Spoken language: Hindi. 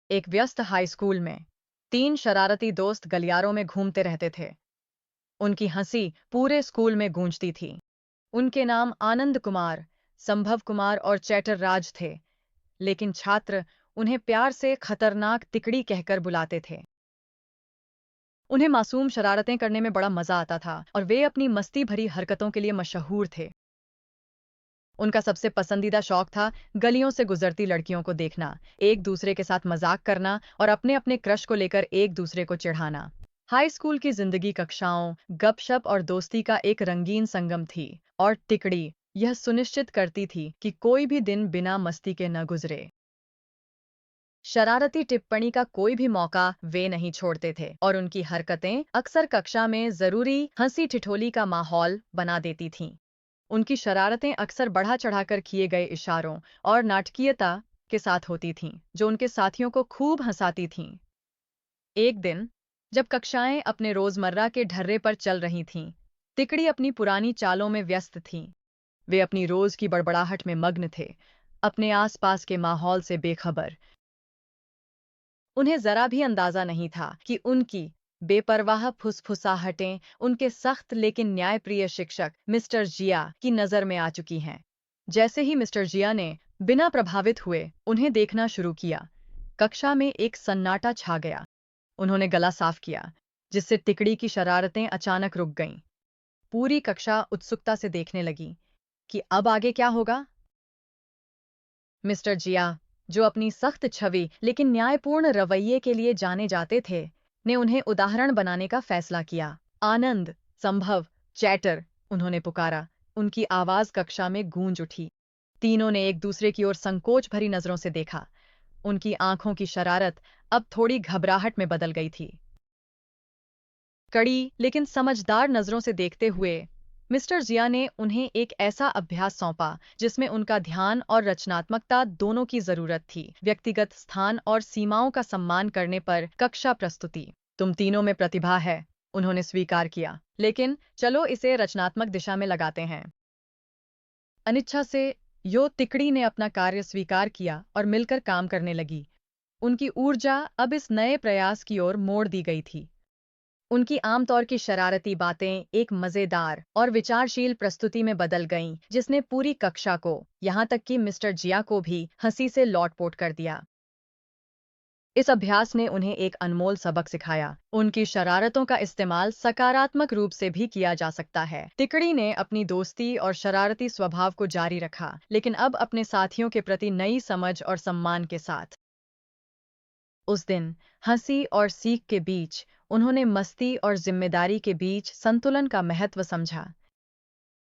एक व्यस्त हाई स्कूल में 3 शरारती दोस्त गलियारों में घूमते रहते थे। उनकी हंसी पूरे स्कूल में गूंजती थी। उनके नाम आनंद कुमार, संभव कुमार और चैटर राज थे, लेकिन छात्र उन्हें प्यार से खतरनाक तिकड़ी कहकर बुलाते थे। उन्हें मासूम शरारतें करने में बड़ा मजा आता था और वे अपनी मस्ती भरी हरकतों के लिए मशहूर थे। उनका सबसे पसंदीदा शौक था गलियों से गुजरती लड़कियों को देखना, एक दूसरे के साथ मजाक करना और अपने अपने क्रश को लेकर एक दूसरे को चिढ़ाना। हाई स्कूल की जिंदगी कक्षाओं, गपशप और दोस्ती का एक रंगीन संगम थी, और टिकड़ी यह सुनिश्चित करती थी कि कोई भी दिन बिना मस्ती के न गुजरे। शरारती टिप्पणी का कोई भी मौका वे नहीं छोड़ते थे और उनकी हरकतें अक्सर कक्षा में जरूरी हंसी ठिठोली का माहौल बना देती थीं। उनकी शरारतें अक्सर बढ़ा चढ़ाकर किए गए इशारों और नाटकीयता के साथ होती थीं, जो उनके साथियों को खूब हंसाती थीं। एक दिन, जब कक्षाएं अपने रोजमर्रा के ढर्रे पर चल रही थीं, तिकड़ी अपनी पुरानी चालों में व्यस्त थीं। वे अपनी रोज की बड़बड़ाहट में मग्न थे, अपने आसपास के माहौल से बेखबर। उन्हें जरा भी अंदाजा नहीं था कि उनकी बेपरवाह फुसफुसाहटें उनके सख्त लेकिन न्यायप्रिय शिक्षक मिस्टर जिया की नजर में आ चुकी हैं। जैसे ही मिस्टर जिया ने बिना प्रभावित हुए उन्हें देखना शुरू किया, कक्षा में एक सन्नाटा छा गया। उन्होंने गला साफ किया, जिससे तिकड़ी की शरारतें अचानक रुक गईं। पूरी कक्षा उत्सुकता से देखने लगी कि अब आगे क्या होगा। मिस्टर जिया, जो अपनी सख्त छवि लेकिन न्यायपूर्ण रवैये के लिए जाने जाते थे, ने उन्हें उदाहरण बनाने का फैसला किया। आनंद, संभव, चैटर, उन्होंने पुकारा। उनकी आवाज कक्षा में गूंज उठी। तीनों ने एक दूसरे की ओर संकोच भरी नजरों से देखा। उनकी आंखों की शरारत अब थोड़ी घबराहट में बदल गई थी। कड़ी लेकिन समझदार नजरों से देखते हुए मिस्टर जिया ने उन्हें एक ऐसा अभ्यास सौंपा जिसमें उनका ध्यान और रचनात्मकता दोनों की जरूरत थी। व्यक्तिगत स्थान और सीमाओं का सम्मान करने पर कक्षा प्रस्तुति। तुम तीनों में प्रतिभा है, उन्होंने स्वीकार किया, लेकिन चलो इसे रचनात्मक दिशा में लगाते हैं। अनिच्छा से यो तिकड़ी ने अपना कार्य स्वीकार किया और मिलकर काम करने लगी। उनकी ऊर्जा अब इस नए प्रयास की ओर मोड़ दी गई थी। उनकी आमतौर की शरारती बातें एक मजेदार और विचारशील प्रस्तुति में बदल गईं, जिसने पूरी कक्षा को, यहाँ तक कि मिस्टर जिया को भी, हंसी से लौटपोट कर दिया। इस अभ्यास ने उन्हें एक अनमोल सबक सिखाया। उनकी शरारतों का इस्तेमाल सकारात्मक रूप से भी किया जा सकता है। तिकड़ी ने अपनी दोस्ती और शरारती स्वभाव को जारी रखा, लेकिन अब अपने साथियों के प्रति नई समझ और सम्मान के साथ। उस दिन हंसी और सीख के बीच उन्होंने मस्ती और जिम्मेदारी के बीच संतुलन का महत्व समझा।